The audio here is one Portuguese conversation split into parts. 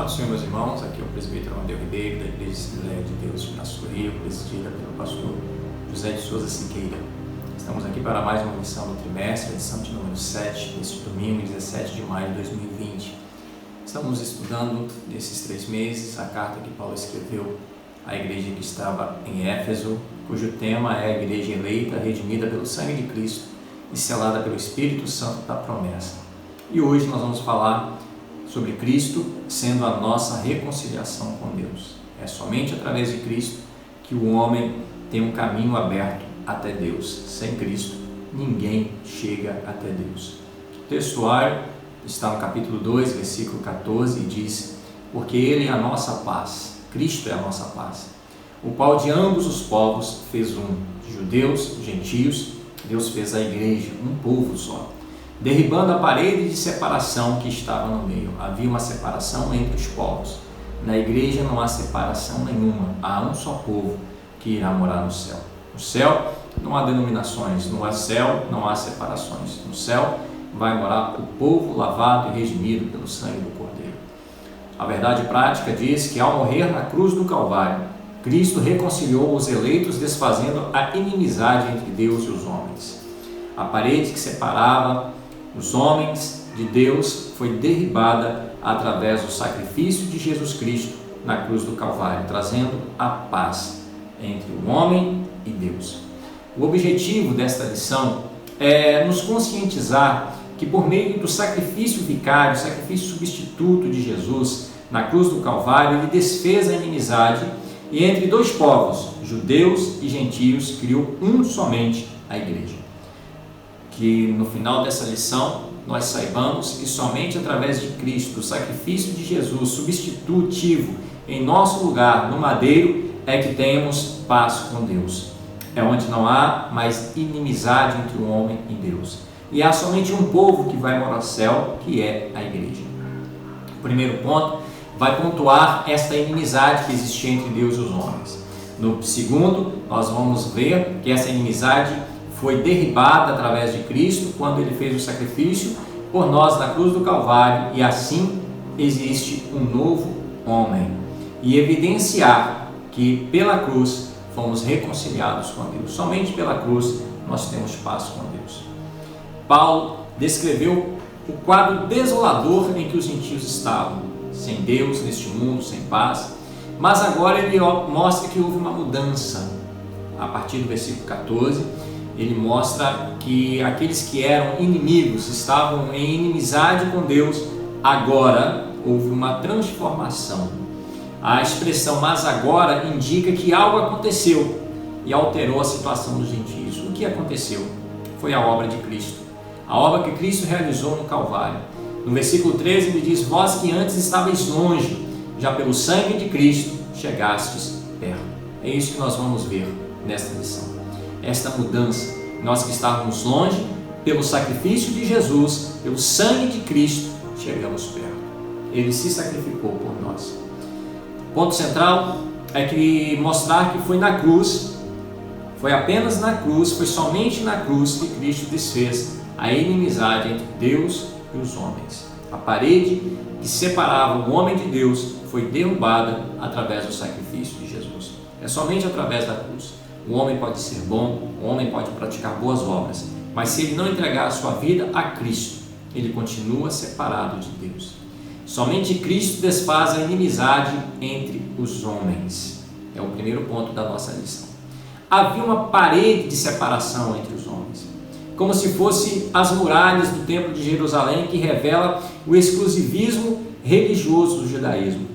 Paz do Senhor, meus irmãos, aqui é o presbítero Amadeu Ribeiro, da Igreja Assembleia de Deus de Naçoria, presidida pelo pastor José de Souza Siqueira. Estamos aqui para mais uma lição do trimestre, edição de número 7, neste domingo, 17 de maio de 2020. Estamos estudando, nesses 3 meses, a carta que Paulo escreveu à igreja que estava em Éfeso, cujo tema é a igreja eleita, redimida pelo sangue de Cristo e selada pelo Espírito Santo da promessa. E hoje nós vamos falar sobre Cristo sendo a nossa reconciliação com Deus. É somente através de Cristo que o homem tem um caminho aberto até Deus. Sem Cristo, ninguém chega até Deus. O textuário está no capítulo 2, versículo 14, e diz: porque Ele é a nossa paz, Cristo é a nossa paz, o qual de ambos os povos fez um, judeus, gentios, Deus fez a igreja, um povo só, derribando a parede de separação que estava no meio. Havia uma separação entre os povos. Na igreja não há separação nenhuma, há um só povo que irá morar no céu. No céu não há denominações, no céu não há separações. No céu vai morar o povo lavado e redimido pelo sangue do Cordeiro. A verdade prática diz que ao morrer na cruz do Calvário, Cristo reconciliou os eleitos, desfazendo a inimizade entre Deus e os homens. A parede que separava os homens de Deus foi derribada através do sacrifício de Jesus Cristo na cruz do Calvário, trazendo a paz entre o homem e Deus. O objetivo desta lição é nos conscientizar que por meio do sacrifício vicário, sacrifício substituto de Jesus na cruz do Calvário, ele desfez a inimizade e entre dois povos, judeus e gentios, criou um somente, a igreja. Que no final dessa lição nós saibamos que somente através de Cristo, do sacrifício de Jesus substitutivo em nosso lugar no madeiro, é que temos paz com Deus. É onde não há mais inimizade entre o homem e Deus. E há somente um povo que vai morar no céu, que é a igreja. O primeiro ponto vai pontuar esta inimizade que existia entre Deus e os homens. No segundo, nós vamos ver que essa inimizade foi derribada através de Cristo quando ele fez o sacrifício por nós na cruz do Calvário, e assim existe um novo homem, e evidenciar que pela cruz fomos reconciliados com Deus. Somente pela cruz nós temos paz com Deus. Paulo descreveu o quadro desolador em que os gentios estavam, sem Deus neste mundo, sem paz, mas agora ele mostra que houve uma mudança. A partir do versículo 14, ele mostra que aqueles que eram inimigos, estavam em inimizade com Deus, agora houve uma transformação. A expressão "mas agora" indica que algo aconteceu e alterou a situação dos gentios. O que aconteceu? Foi a obra de Cristo, a obra que Cristo realizou no Calvário. No versículo 13 ele diz: vós que antes estáveis longe, já pelo sangue de Cristo chegastes perto. É isso que nós vamos ver nesta lição. Esta mudança, nós que estávamos longe, pelo sacrifício de Jesus, pelo sangue de Cristo, chegamos perto. Ele se sacrificou por nós. O ponto central é que mostrar que foi na cruz, foi apenas na cruz, foi somente na cruz que Cristo desfez a inimizade entre Deus e os homens. A parede que separava o homem de Deus foi derrubada através do sacrifício de Jesus. É somente através da cruz. O homem pode ser bom, o homem pode praticar boas obras, mas se ele não entregar a sua vida a Cristo, ele continua separado de Deus. Somente Cristo desfaz a inimizade entre os homens. É o primeiro ponto da nossa lição. Havia uma parede de separação entre os homens, como se fosse as muralhas do Templo de Jerusalém, que revela o exclusivismo religioso do judaísmo.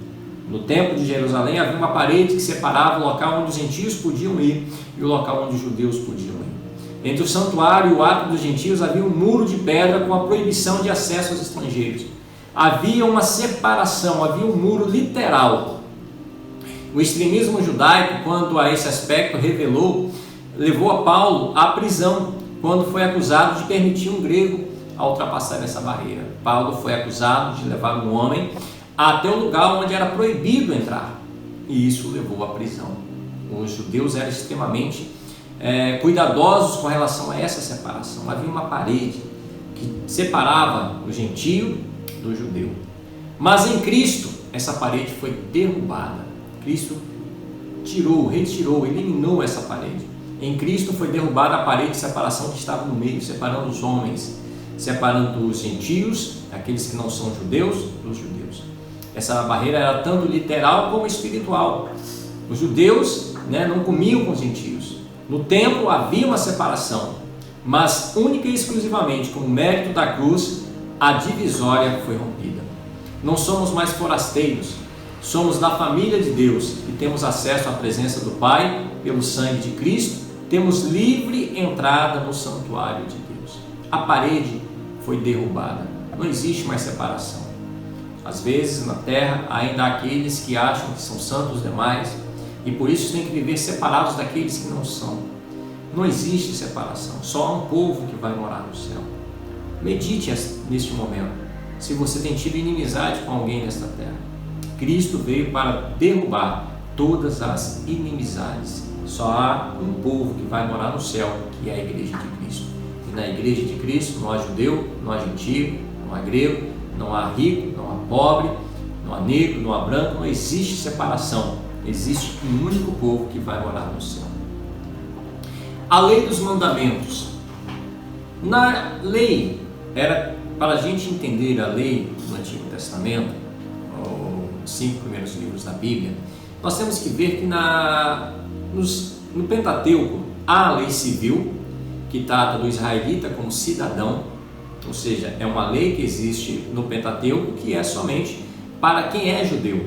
No Templo de Jerusalém havia uma parede que separava o local onde os gentios podiam ir e o local onde os judeus podiam ir. Entre o santuário e o átrio dos gentios havia um muro de pedra com a proibição de acesso aos estrangeiros. Havia uma separação, havia um muro literal. O extremismo judaico, quanto a esse aspecto, levou a Paulo à prisão, quando foi acusado de permitir um grego a ultrapassar essa barreira. Paulo foi acusado de levar um homem até o lugar onde era proibido entrar, e isso levou à prisão. Os judeus eram extremamente cuidadosos com relação a essa separação. Havia uma parede que separava o gentio do judeu. Mas em Cristo, essa parede foi derrubada. Cristo retirou, eliminou essa parede. Em Cristo foi derrubada a parede de separação que estava no meio, separando os homens, separando os gentios, aqueles que não são judeus, dos judeus. Essa barreira era tanto literal como espiritual. Os judeus, não comiam com os gentios. No templo havia uma separação, mas única e exclusivamente com o mérito da cruz, a divisória foi rompida. Não somos mais forasteiros, somos da família de Deus e temos acesso à presença do Pai pelo sangue de Cristo, temos livre entrada no santuário de Deus. A parede foi derrubada, não existe mais separação. Às vezes na terra ainda há aqueles que acham que são santos demais e por isso têm que viver separados daqueles que não são. Não existe separação, só há um povo que vai morar no céu. Medite neste momento, se você tem tido inimizade com alguém nesta terra. Cristo veio para derrubar todas as inimizades. Só há um povo que vai morar no céu, que é a igreja de Cristo. E na igreja de Cristo não há judeu, não há gentio, não há grego, não há rico, não há pobre, não há negro, não há branco, não existe separação. Existe um único povo que vai morar no céu. A lei dos mandamentos. Na lei, era para a gente entender a lei do Antigo Testamento, os 5 primeiros livros da Bíblia, nós temos que ver que no Pentateuco há a lei civil, que trata do israelita como cidadão, ou seja, é uma lei que existe no Pentateuco que é somente para quem é judeu,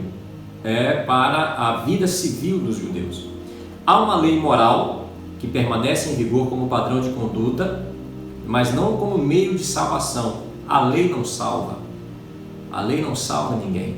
é para a vida civil dos judeus. Há uma lei moral que permanece em vigor como padrão de conduta, mas não como meio de salvação. A lei não salva. A lei não salva ninguém.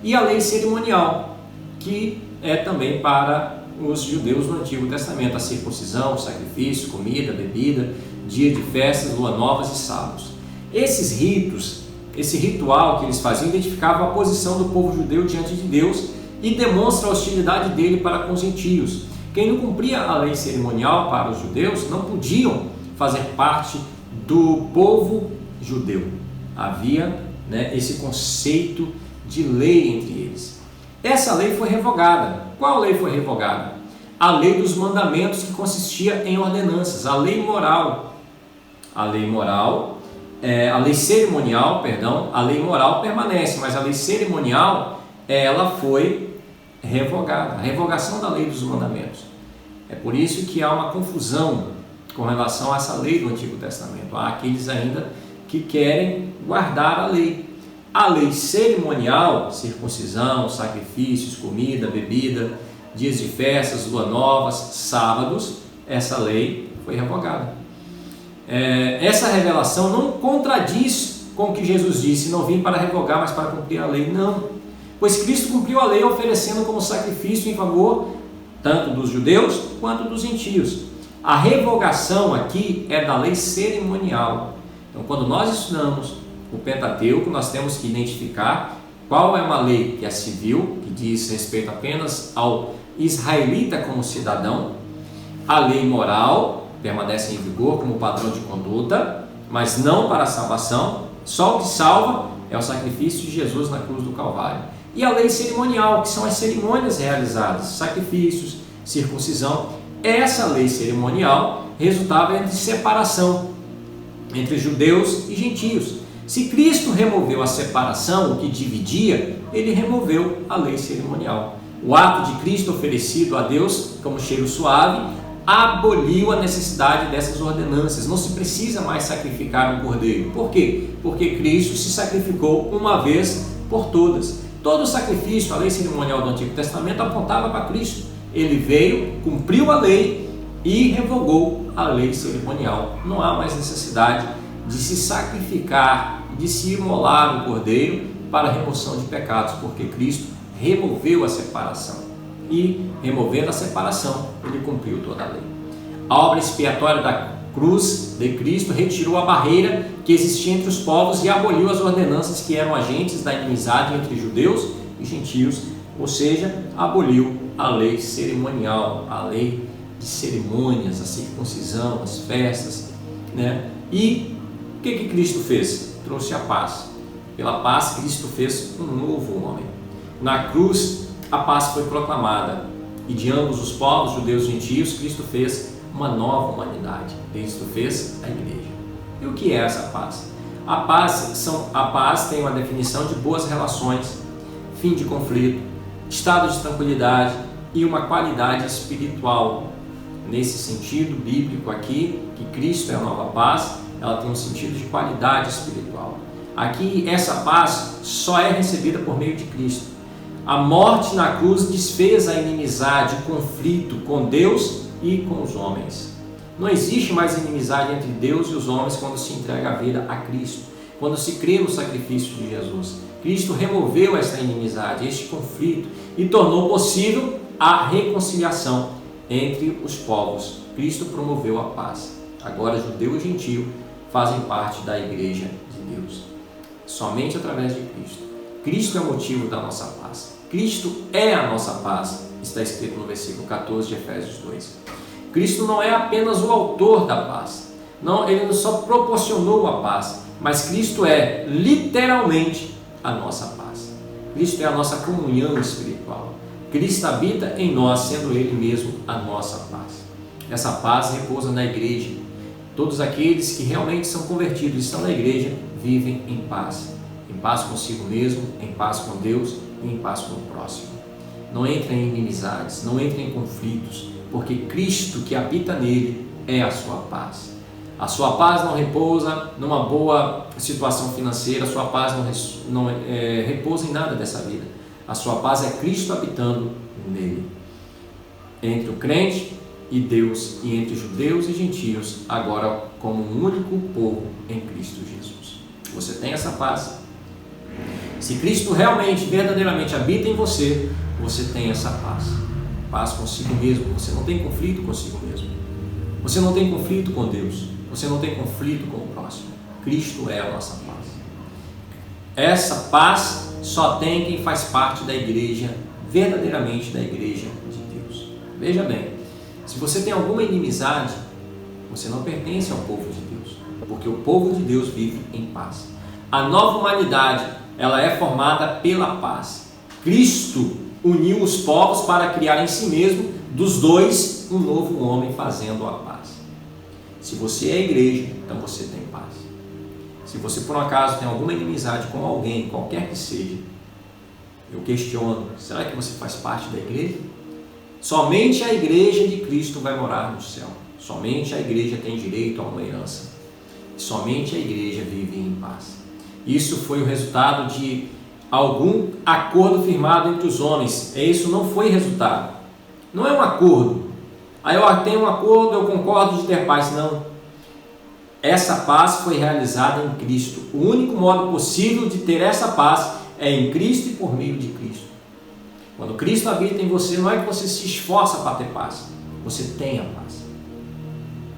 E a lei cerimonial, que é também para os judeus no Antigo Testamento, a circuncisão, sacrifício, comida, bebida, dia de festas, lua novas e sábados. Esses ritos, esse ritual que eles faziam, identificava a posição do povo judeu diante de Deus e demonstra a hostilidade dele para com os gentios. Quem não cumpria a lei cerimonial para os judeus não podiam fazer parte do povo judeu. Havia esse conceito de lei entre eles. Essa lei foi revogada. Qual lei foi revogada? A lei dos mandamentos, que consistia em ordenanças. A lei moral. A lei cerimonial, a lei moral permanece, mas a lei cerimonial, ela foi revogada. A revogação da lei dos mandamentos. É por isso que há uma confusão com relação a essa lei do Antigo Testamento. Há aqueles ainda que querem guardar a lei. A lei cerimonial, circuncisão, sacrifícios, comida, bebida, dias de festas, lua novas, sábados, essa lei foi revogada. Essa revelação não contradiz com o que Jesus disse: não vim para revogar, mas para cumprir a lei. Não, pois Cristo cumpriu a lei oferecendo como sacrifício em favor tanto dos judeus quanto dos gentios. A revogação aqui é da lei cerimonial. Então, quando nós estudamos o Pentateuco, nós temos que identificar qual é uma lei que é civil, que diz respeito apenas ao israelita como cidadão. A lei moral permanece em vigor como padrão de conduta, mas não para a salvação. Só o que salva é o sacrifício de Jesus na cruz do Calvário. E a lei cerimonial, que são as cerimônias realizadas, sacrifícios, circuncisão. Essa lei cerimonial resultava de separação entre judeus e gentios. Se Cristo removeu a separação, o que dividia, ele removeu a lei cerimonial. O ato de Cristo oferecido a Deus como cheiro suave aboliu a necessidade dessas ordenanças. Não se precisa mais sacrificar um cordeiro. Por quê? Porque Cristo se sacrificou uma vez por todas. Todo o sacrifício, a lei cerimonial do Antigo Testamento apontava para Cristo. Ele veio, cumpriu a lei e revogou a lei cerimonial. Não há mais necessidade de se sacrificar, de se imolar o cordeiro para a remoção de pecados, porque Cristo removeu a separação. E, removendo a separação, ele cumpriu toda a lei. A obra expiatória da cruz de Cristo retirou a barreira que existia entre os povos e aboliu as ordenanças que eram agentes da inimizade entre judeus e gentios, ou seja, aboliu a lei cerimonial, a lei de cerimônias, a circuncisão, as festas, E o que Cristo fez? Trouxe a paz. Pela paz, Cristo fez um novo homem. Na cruz, a paz foi proclamada e de ambos os povos, judeus e gentios, Cristo fez uma nova humanidade. Cristo fez a igreja. E o que é essa paz? A paz tem uma definição de boas relações, fim de conflito, estado de tranquilidade e uma qualidade espiritual. Nesse sentido bíblico aqui, que Cristo é a nova paz, ela tem um sentido de qualidade espiritual. Aqui, essa paz só é recebida por meio de Cristo. A morte na cruz desfez a inimizade, o conflito com Deus e com os homens. Não existe mais inimizade entre Deus e os homens quando se entrega a vida a Cristo, quando se crê no sacrifício de Jesus. Cristo removeu essa inimizade, este conflito, e tornou possível a reconciliação entre os povos. Cristo promoveu a paz. Agora, judeu e gentio fazem parte da igreja de Deus. Somente através de Cristo. Cristo é o motivo da nossa paz. Cristo é a nossa paz, está escrito no versículo 14 de Efésios 2. Cristo não é apenas o autor da paz. Não, ele não só proporcionou a paz, mas Cristo é literalmente a nossa paz. Cristo é a nossa comunhão espiritual. Cristo habita em nós, sendo Ele mesmo a nossa paz. Essa paz repousa na igreja. Todos aqueles que realmente são convertidos e estão na igreja vivem em paz consigo mesmo, em paz com Deus e em paz com o próximo. Não entrem em inimizades, não entrem em conflitos, porque Cristo que habita nele é a sua paz. A sua paz não repousa numa boa situação financeira, a sua paz não repousa em nada dessa vida. A sua paz é Cristo habitando nele. Entre o crente e Deus, e entre judeus e gentios, agora como um único povo em Cristo Jesus. Você tem essa paz? Se Cristo realmente, verdadeiramente habita em você, você tem essa paz. Paz consigo mesmo. Você não tem conflito consigo mesmo. Você não tem conflito com Deus. Você não tem conflito com o próximo. Cristo é a nossa paz. Essa paz só tem quem faz parte da igreja, verdadeiramente da igreja de Deus. Veja bem, se você tem alguma inimizade, você não pertence ao povo de Deus, porque o povo de Deus vive em paz. A nova humanidade, ela é formada pela paz. Cristo uniu os povos para criar em si mesmo, dos dois, um novo homem fazendo a paz. Se você é a igreja, então você tem paz. Se você por um acaso tem alguma inimizade com alguém, qualquer que seja, eu questiono, será que você faz parte da igreja? Somente a igreja de Cristo vai morar no céu. Somente a igreja tem direito a uma herança. Somente a igreja vive em paz. Isso foi o resultado de algum acordo firmado entre os homens. Isso não foi resultado. Não é um acordo. Aí eu tenho um acordo, eu concordo de ter paz. Não. Essa paz foi realizada em Cristo. O único modo possível de ter essa paz é em Cristo e por meio de Cristo. Quando Cristo habita em você, não é que você se esforça para ter paz. Você tem a paz.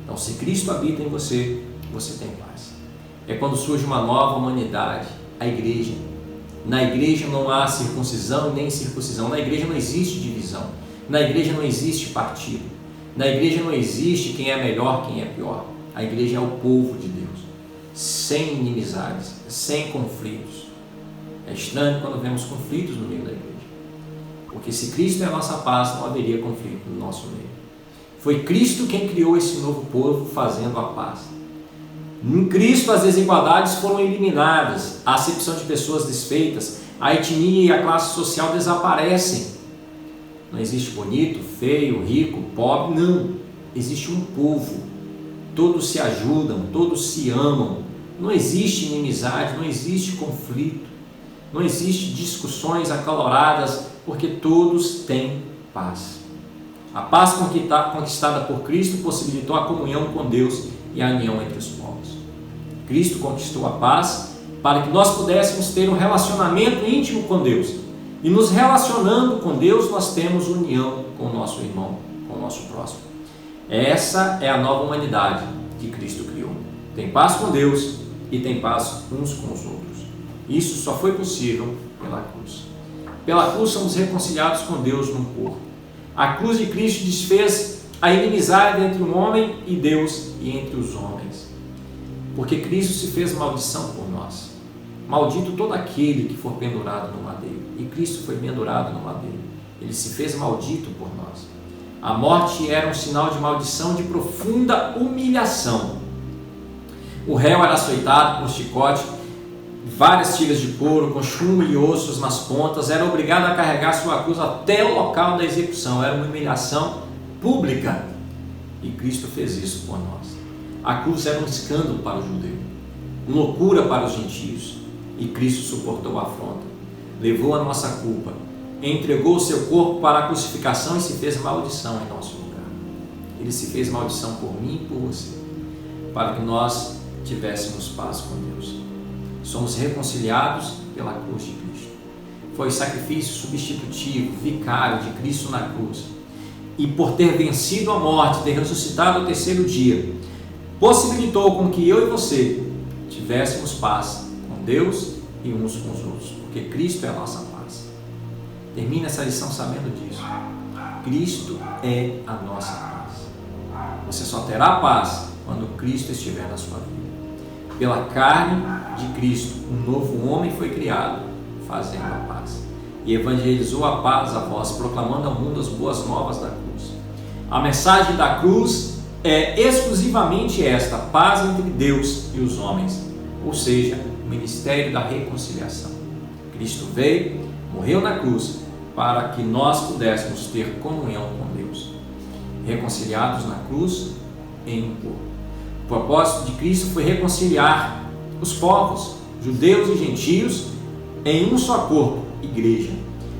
Então, se Cristo habita em você, você tem paz. É quando surge uma nova humanidade, a igreja. Na igreja não há circuncisão nem incircuncisão. Na igreja não existe divisão. Na igreja não existe partido. Na igreja não existe quem é melhor, quem é pior. A igreja é o povo de Deus, sem inimizades, sem conflitos. É estranho quando vemos conflitos no meio da igreja, porque se Cristo é a nossa paz, não haveria conflito no nosso meio. Foi Cristo quem criou esse novo povo fazendo a paz. Em Cristo as desigualdades foram eliminadas, a acepção de pessoas desfeitas, a etnia e a classe social desaparecem. Não existe bonito, feio, rico, pobre, não. Existe um povo. Todos se ajudam, todos se amam. Não existe inimizade, não existe conflito, não existe discussões acaloradas, porque todos têm paz. A paz conquistada por Cristo possibilitou a comunhão com Deus e a união entre os povos. Cristo conquistou a paz para que nós pudéssemos ter um relacionamento íntimo com Deus. E nos relacionando com Deus, nós temos união com o nosso irmão, com o nosso próximo. Essa é a nova humanidade que Cristo criou. Tem paz com Deus e tem paz uns com os outros. Isso só foi possível pela cruz. Pela cruz somos reconciliados com Deus num corpo. A cruz de Cristo desfez a inimizade entre o homem e Deus e entre os homens. Porque Cristo se fez maldição por nós. Maldito todo aquele que for pendurado no madeiro. E Cristo foi pendurado no madeiro. Ele se fez maldito por nós. A morte era um sinal de maldição, de profunda humilhação. O réu era açoitado com chicote, várias tiras de couro, com chumbo e ossos nas pontas, era obrigado a carregar sua cruz até o local da execução. Era uma humilhação pública. E Cristo fez isso por nós. A cruz era um escândalo para o judeu, loucura para os gentios. E Cristo suportou a afronta, levou a nossa culpa, entregou o seu corpo para a crucificação e se fez maldição em nosso lugar. Ele se fez maldição por mim e por você, para que nós tivéssemos paz com Deus. Somos reconciliados pela cruz de Cristo. Foi o sacrifício substitutivo, vicário de Cristo na cruz. E por ter vencido a morte, ter ressuscitado ao terceiro dia, possibilitou com que eu e você tivéssemos paz com Deus e uns com os outros, porque Cristo é a nossa paz. Termine essa lição sabendo disso. Cristo é a nossa paz. Você só terá paz quando Cristo estiver na sua vida. Pela carne de Cristo, um novo homem foi criado, fazendo a paz. E evangelizou a paz a vós, proclamando ao mundo as boas novas da cruz. A mensagem da cruz é exclusivamente esta: paz entre Deus e os homens, ou seja, o ministério da reconciliação. Cristo veio, morreu na cruz, para que nós pudéssemos ter comunhão com Deus, reconciliados na cruz em um corpo. O propósito de Cristo foi reconciliar os povos, judeus e gentios, em um só corpo, igreja.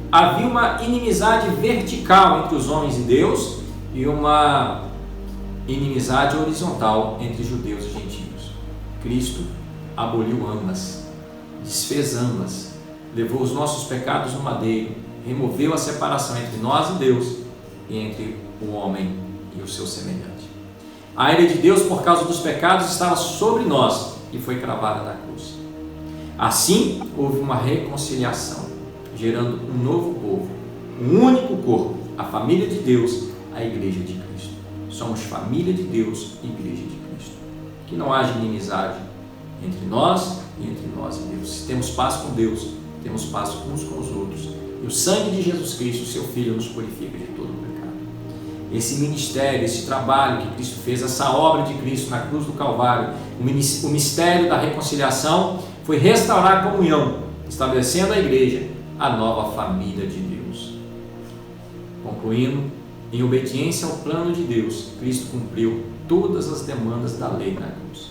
Havia uma inimizade vertical entre os homens e Deus e uma inimizade horizontal entre judeus e gentios. Cristo aboliu ambas, desfez ambas, levou os nossos pecados no madeiro, removeu a separação entre nós e Deus e entre o homem e o seu semelhante. A ira de Deus por causa dos pecados estava sobre nós e foi cravada na cruz. Assim, houve uma reconciliação, gerando um novo povo, um único corpo, a família de Deus, a igreja de Cristo. Somos família de Deus, igreja de Cristo. Que não haja inimizade entre nós e Deus. Se temos paz com Deus, temos paz uns com os outros. E o sangue de Jesus Cristo, seu Filho, nos purifica de todo o pecado. Esse ministério, esse trabalho que Cristo fez, essa obra de Cristo na cruz do Calvário, o mistério da reconciliação, foi restaurar a comunhão, estabelecendo a igreja, a nova família de Deus. Concluindo, em obediência ao plano de Deus, Cristo cumpriu todas as demandas da lei na cruz.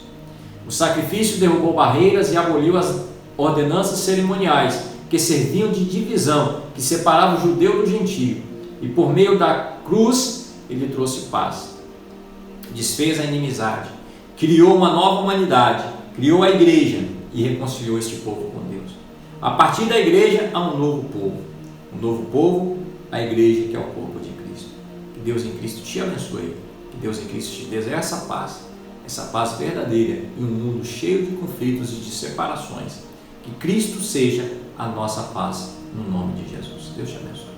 O sacrifício derrubou barreiras e aboliu as ordenanças cerimoniais que serviam de divisão, que separavam o judeu do gentio. E por meio da cruz, ele trouxe paz. Desfez a inimizade, criou uma nova humanidade, criou a igreja e reconciliou este povo com Deus. A partir da igreja há um novo povo. Um novo povo, a igreja, que é o corpo de Cristo. Que Deus em Cristo te abençoe. Que Deus em Cristo te dê essa paz verdadeira em um mundo cheio de conflitos e de separações. Que Cristo seja a nossa paz, no nome de Jesus. Deus te abençoe.